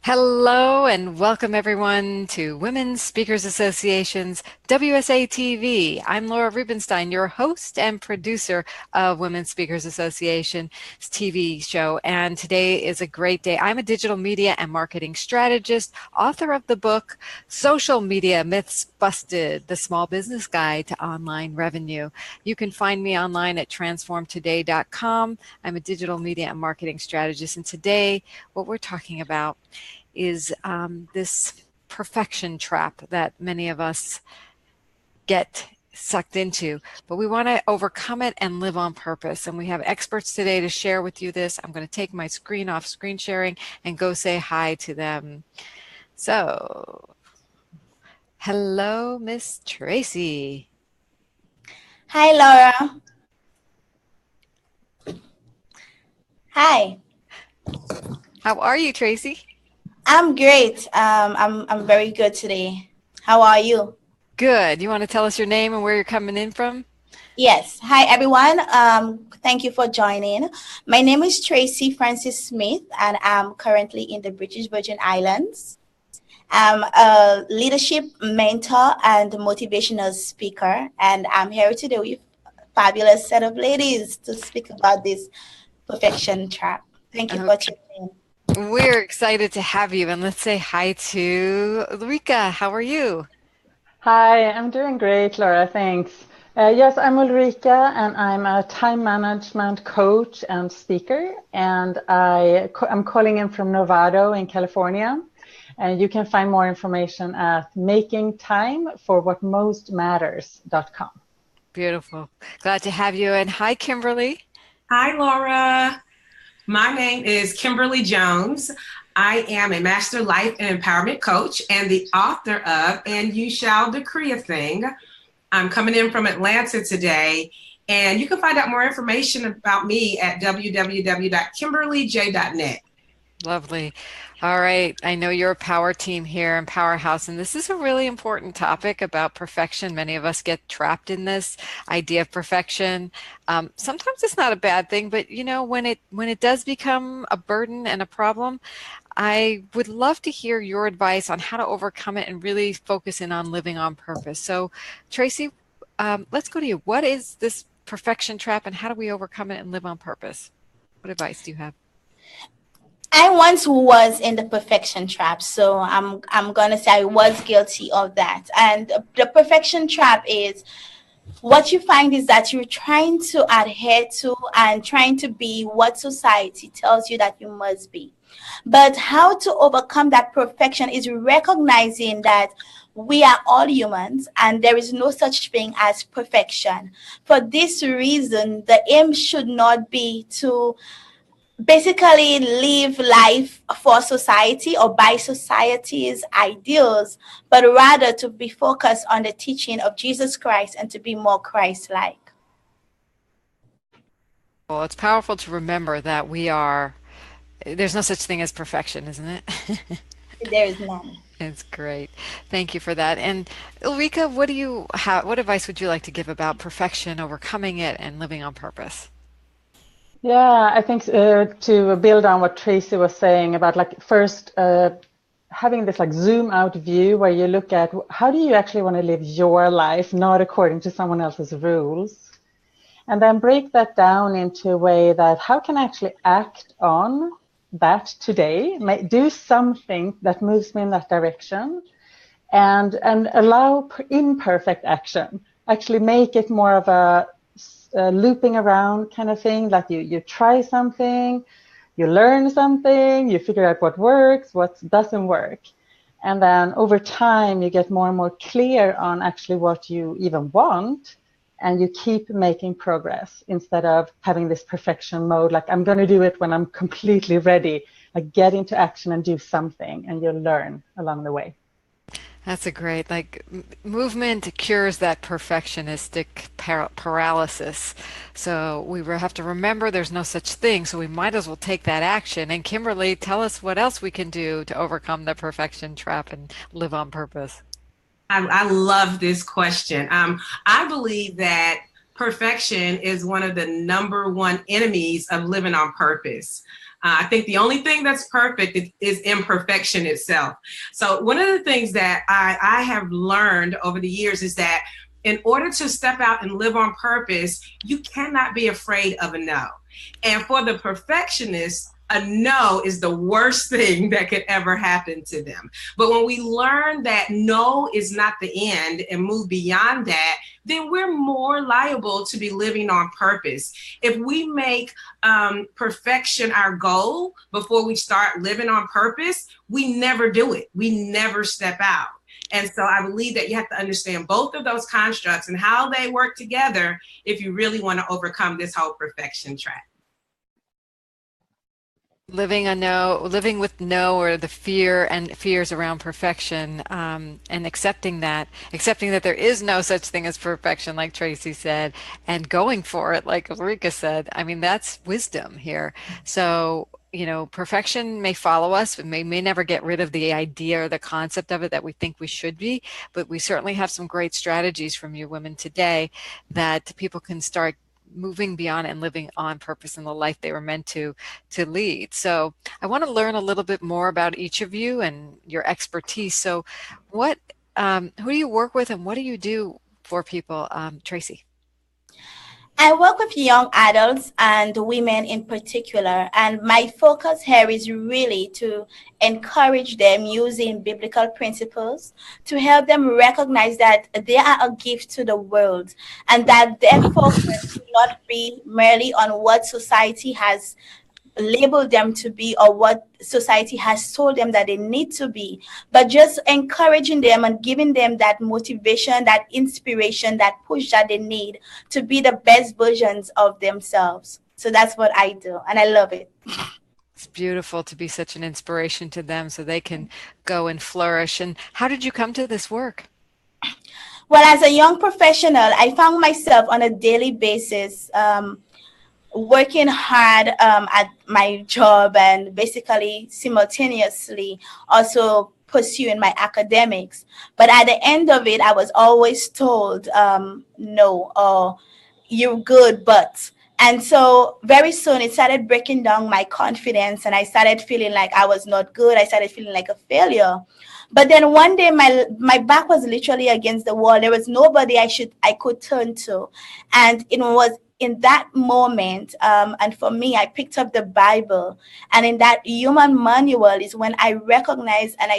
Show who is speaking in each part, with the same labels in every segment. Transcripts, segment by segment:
Speaker 1: Hello and welcome everyone to Women's Speakers Association's WSA-TV. I'm Laura Rubenstein, your host and producer of Women's Speakers Association's TV show. And today is a great day. I'm a digital media and marketing strategist, author of the book, Social Media Myths Busted, the Small Business Guide to Online Revenue. You can find me online at transformtoday.com. I'm a digital media and marketing strategist. And today, what we're talking about is this perfection trap that many of us get sucked into, but we want to overcome it and live on purpose. And we have experts today to share with you this. I'm going to take my screen off screen sharing and go say hi to them. So, hello, Miss Tracy.
Speaker 2: Hi, Laura. Hi.
Speaker 1: How are you, Tracy?
Speaker 2: I'm great. I'm very good today. How are you?
Speaker 1: Good. You want to tell us your name and where you're coming in from?
Speaker 2: Yes. Hi, everyone. Thank you for joining. My name is Tracy Francis Smith, and I'm currently in the British Virgin Islands. I'm a leadership mentor and motivational speaker, and I'm here today with a fabulous set of ladies to speak about this perfection trap. Thank you for tuning in.
Speaker 1: We're excited to have you, and let's say hi to Ulrika. How are you?
Speaker 3: Hi, I'm doing great, Laura. Thanks. Yes, I'm Ulrika, and I'm a time management coach and speaker, and I'm calling in from Novato in California. And you can find more information at makingtimefforwhatmostmatters.com.
Speaker 1: Beautiful. Glad to have you. And hi, Kimberly.
Speaker 4: Hi, Laura. My name is Kimberly Jones. I am a master life and empowerment coach and the author of And You Shall Decree a Thing. I'm coming in from Atlanta today, and you can find out more information about me at www.kimberlyj.net.
Speaker 1: Lovely. All right. I know you're a power team here in Powerhouse, and this is a really important topic about perfection. Many of us get trapped in this idea of perfection. Sometimes it's not a bad thing, but you know, when it does become a burden and a problem, I would love to hear your advice on how to overcome it and really focus in on living on purpose. So, Tracy, let's go to you. What is this perfection trap, and how do we overcome it and live on purpose? What advice do you have?
Speaker 2: I once was in the perfection trap, so I'm gonna say I was guilty of that. And the perfection trap is what you find is that you're trying to adhere to and trying to be what society tells you that you must be. But how to overcome that perfection is recognizing that we are all humans and there is no such thing as perfection. For this reason, the aim should not be to basically live life for society or by society's ideals, but rather to be focused on the teaching of Jesus Christ and to be more Christ-like.
Speaker 1: Well, it's powerful to remember that there's no such thing as perfection, isn't it?
Speaker 2: There is none.
Speaker 1: It's great. Thank you for that. And Ulrika, what advice would you like to give about perfection, overcoming it, and living on purpose?
Speaker 3: Yeah, I think to build on what Tracy was saying about first having this zoom out view where you look at how do you actually want to live your life, not according to someone else's rules. And then break that down into a way that how can I actually act on that today, do something that moves me in that direction, and allow imperfect action. Actually make it more of a looping around kind of thing, like you try something, you learn something, you figure out what works, what doesn't work. And then over time, you get more and more clear on actually what you even want, and you keep making progress instead of having this perfection mode, like I'm going to do it when I'm completely ready. Like get into action and do something, and you'll learn along the way.
Speaker 1: That's a great, movement cures that perfectionistic paralysis. So we have to remember there's no such thing, so we might as well take that action. And Kimberly, tell us what else we can do to overcome the perfection trap and live on purpose.
Speaker 4: I love this question. I believe that perfection is one of the number one enemies of living on purpose. I think the only thing that's perfect is imperfection itself. So one of the things that I have learned over the years is that in order to step out and live on purpose, you cannot be afraid of a no. And for the perfectionist, a no is the worst thing that could ever happen to them. But when we learn that no is not the end and move beyond that, then we're more liable to be living on purpose. If we make perfection our goal before we start living on purpose, we never do it. We never step out. And so I believe that you have to understand both of those constructs and how they work together if you really want to overcome this whole perfection trap.
Speaker 1: Living with no, or the fears around perfection, and accepting that there is no such thing as perfection, like Tracy said, and going for it, like Ulrika said. I mean, that's wisdom here. So, perfection may follow us. We may never get rid of the idea or the concept of it that we think we should be, but we certainly have some great strategies from you women today that people can start moving beyond and living on purpose in the life they were meant to lead. So I want to learn a little bit more about each of you and your expertise. So who do you work with and what do you do for people? Tracy.
Speaker 2: I work with young adults and women in particular, and my focus here is really to encourage them using biblical principles to help them recognize that they are a gift to the world and that their focus should not be merely on what society has labeled them to be or what society has told them that they need to be, but just encouraging them and giving them that motivation, that inspiration, that push that they need to be the best versions of themselves. So that's what I do, and I love it.
Speaker 1: It's beautiful to be such an inspiration to them so they can go and flourish. And how did you come to this work?
Speaker 2: Well, as a young professional, I found myself on a daily basis working hard at my job and basically simultaneously also pursuing my academics. But at the end of it, I was always told, no, or you're good, but. And so very soon it started breaking down my confidence and I started feeling like I was not good. I started feeling like a failure. But then one day my back was literally against the wall. There was nobody I could turn to. And it was in that moment, and for me, I picked up the Bible, and in that human manual is when I recognized and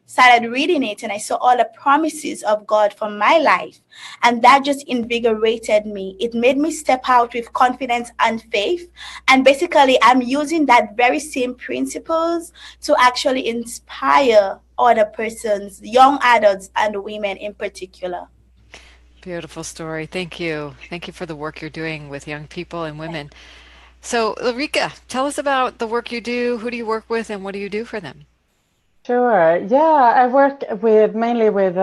Speaker 2: started reading it, and I saw all the promises of God for my life, and that just invigorated me. It made me step out with confidence and faith, and basically, I'm using that very same principles to actually inspire other persons, young adults and women in particular.
Speaker 1: Beautiful story. Thank you. Thank you for the work you're doing with young people and women. So, Ulrika, tell us about the work you do. Who do you work with and what do you do for them?
Speaker 3: Sure. Yeah, I work mainly with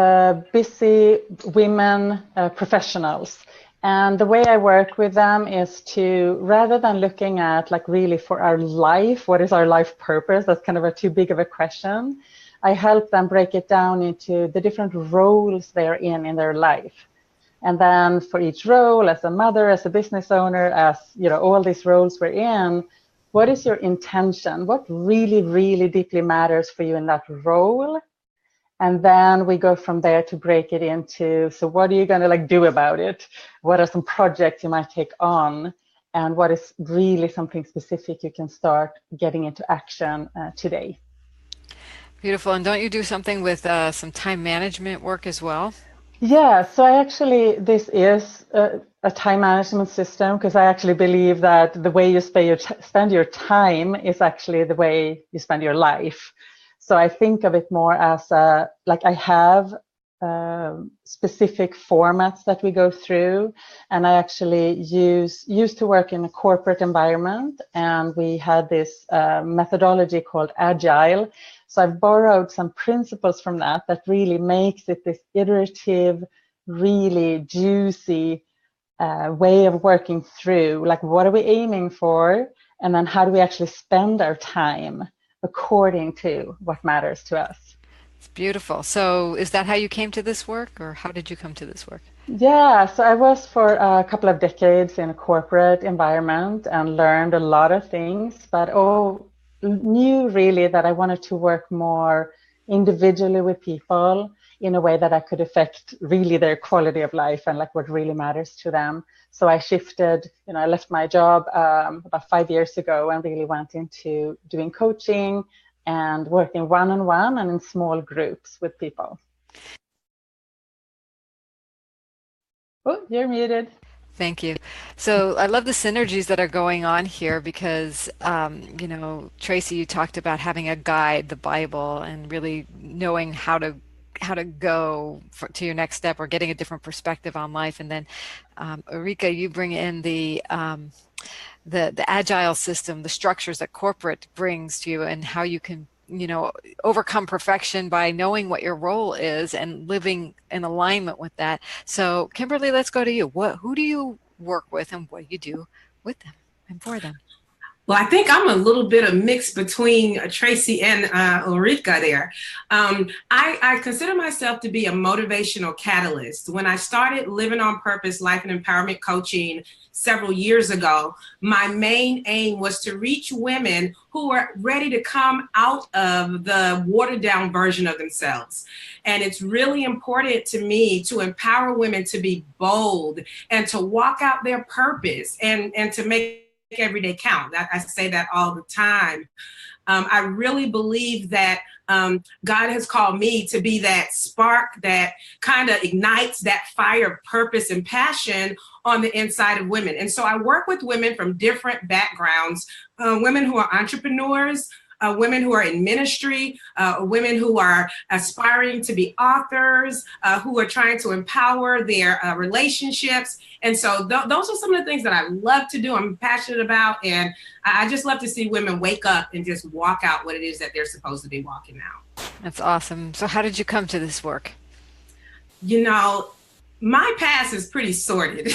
Speaker 3: busy women professionals. And the way I work with them is to, rather than looking at like really for our life, what is our life purpose? That's kind of too big of a question. I help them break it down into the different roles they're in their life. And then for each role, as a mother, as a business owner, as all these roles we're in, what is your intention? What really, really deeply matters for you in that role? And then we go from there to break it into, so what are you going to do about it? What are some projects you might take on? And what is really something specific you can start getting into action today?
Speaker 1: Beautiful. And don't you do something with some time management work as well?
Speaker 3: Yeah, so this is a time management system because I actually believe that the way you spend your time is actually the way you spend your life. So I think of it more as I have specific formats that we go through, and I actually used to work in a corporate environment, and we had this methodology called Agile. So I've borrowed some principles from that really makes it this iterative, really juicy way of working through, what are we aiming for? And then how do we actually spend our time according to what matters to us?
Speaker 1: It's beautiful. So is that how you came to this work, or how did you come to this work?
Speaker 3: Yeah, so I was for a couple of decades in a corporate environment and learned a lot of things, but knew really that I wanted to work more individually with people in a way that I could affect really their quality of life and like what really matters to them. So I shifted, I left my job about 5 years ago and really went into doing coaching and working one-on-one and in small groups with people. Oh, you're muted.
Speaker 1: Thank you. So I love the synergies that are going on here because, Tracy, you talked about having a guide, the Bible, and really knowing how to go to your next step or getting a different perspective on life. And then, Ulrika, you bring in the agile system, the structures that corporate brings to you, and how you can overcome perfection by knowing what your role is and living in alignment with that. So Kimberly, let's go to you. Who do you work with and what do you do with them and for them?
Speaker 4: Well, I think I'm a little bit of mix between Tracy and Ulrika there. I consider myself to be a motivational catalyst. When I started Living on Purpose Life and Empowerment Coaching several years ago, my main aim was to reach women who are ready to come out of the watered down version of themselves. And it's really important to me to empower women to be bold and to walk out their purpose and to make every day count. I say that all the time. I really believe that God has called me to be that spark that kind of ignites that fire of purpose and passion on the inside of women. And so I work with women from different backgrounds, women who are entrepreneurs, women who are in ministry, women who are aspiring to be authors, who are trying to empower their relationships. And so those are some of the things that I love to do, I'm passionate about, and I just love to see women wake up and just walk out what it is that they're supposed to be walking out.
Speaker 1: That's awesome. So how did you come to this work?
Speaker 4: My past is pretty sordid.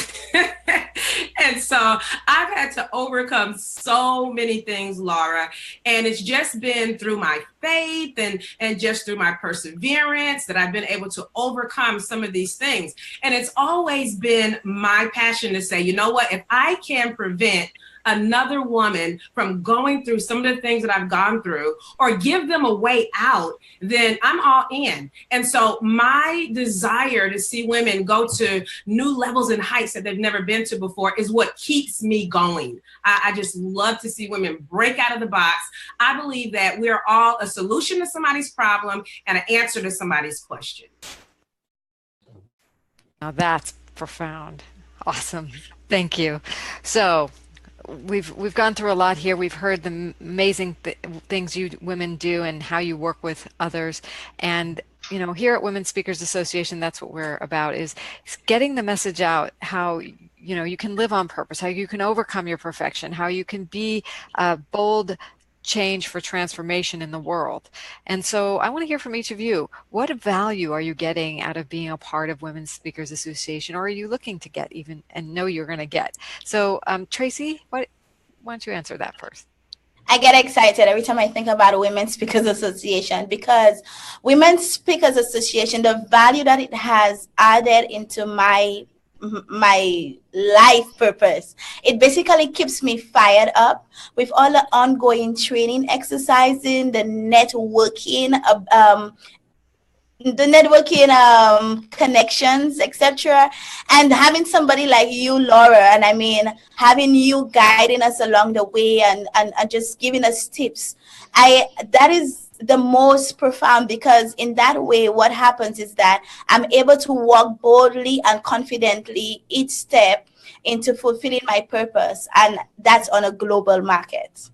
Speaker 4: And so I've had to overcome so many things, Laura. And it's just been through my faith and just through my perseverance that I've been able to overcome some of these things. And it's always been my passion to say, you know what, if I can prevent another woman from going through some of the things that I've gone through or give them a way out, then I'm all in. And so my desire to see women go to new levels and heights that they've never been to before is what keeps me going. I just love to see women break out of the box. I believe that we're all a solution to somebody's problem and an answer to somebody's question.
Speaker 1: Now that's profound. Awesome. Thank you. So we've gone through a lot here. We've heard the amazing things you women do and how you work with others. And here at Women Speakers Association, that's what we're about, is getting the message out how you can live on purpose, how you can overcome your perfection, how you can be a bold change for transformation in the world. And so I want to hear from each of you. What value are you getting out of being a part of Women Speakers Association, or are you looking to get even and know you're going to get? So Tracy, why don't you answer that first?
Speaker 2: I get excited every time I think about Women Speakers Association, because Women Speakers Association, the value that it has added into my life purpose, it basically keeps me fired up with all the ongoing training, exercising, the networking, connections, etc., and having somebody like you, Laura, and I mean having you guiding us along the way and just giving us tips, that is the most profound, because in that way what happens is that I'm able to walk boldly and confidently each step into fulfilling my purpose, and that's on a global market.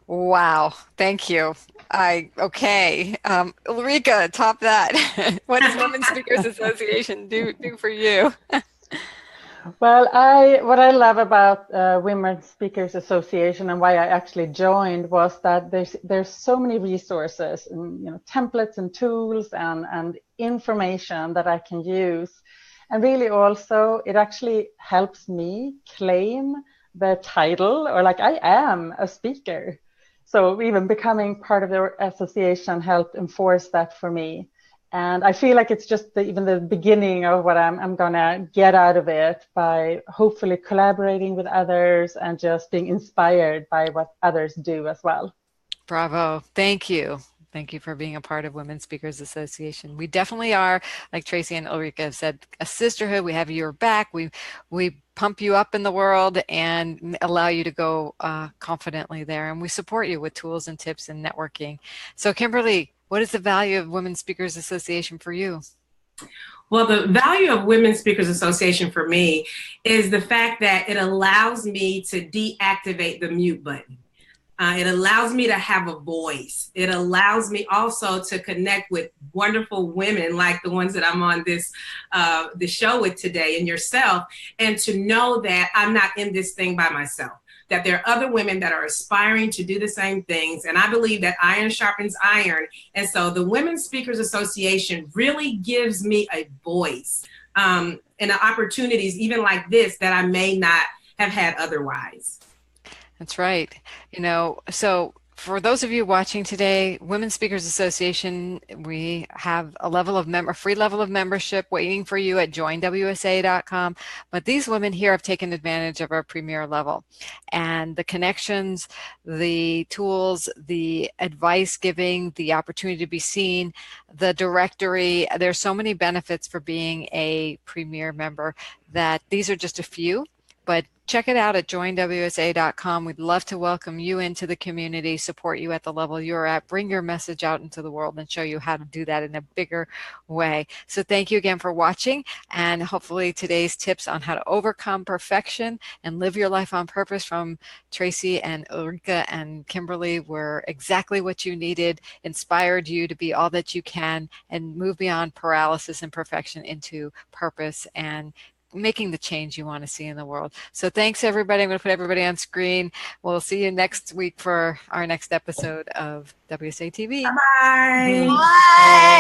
Speaker 1: Wow, thank you. Okay. Ulrika, top that. What does Women Speakers Association do for you?
Speaker 3: Well, what I love about Women Speakers Association and why I actually joined was that there's so many resources and templates and tools and information that I can use, and really also it actually helps me claim the title, or like I am a speaker. So even becoming part of the association helped enforce that for me. And I feel like it's just even the beginning of what I'm going to get out of it by hopefully collaborating with others and just being inspired by what others do as well.
Speaker 1: Bravo. Thank you. Thank you for being a part of Women Speakers Association. We definitely are, like Tracy and Ulrika have said, a sisterhood. We have your back. We pump you up in the world and allow you to go confidently there. And we support you with tools and tips and networking. So Kimberly, what is the value of Women Speakers Association for you?
Speaker 4: Well, the value of Women Speakers Association for me is the fact that it allows me to deactivate the mute button. It allows me to have a voice. It allows me also to connect with wonderful women like the ones that I'm on this show with today, and yourself, and to know that I'm not in this thing by myself, that there are other women that are aspiring to do the same things. And I believe that iron sharpens iron. And so the Women Speakers Association really gives me a voice and opportunities even like this that I may not have had otherwise.
Speaker 1: That's right. So for those of you watching today, Women Speakers Association, we have a free level of membership waiting for you at joinwsa.com. But these women here have taken advantage of our premier level, and the connections, the tools, the advice giving, the opportunity to be seen, the directory. There's so many benefits for being a premier member that these are just a few. But check it out at joinwsa.com. We'd love to welcome you into the community, support you at the level you're at, bring your message out into the world, and show you how to do that in a bigger way. So thank you again for watching, and hopefully today's tips on how to overcome perfection and live your life on purpose from Tracy and Ulrika and Kimberly were exactly what you needed, inspired you to be all that you can, and move beyond paralysis and perfection into purpose and making the change you want to see in the world. So thanks, everybody. I'm going to put everybody on screen. We'll see you next week for our next episode of WSA-TV.
Speaker 4: Bye-bye.
Speaker 2: Bye.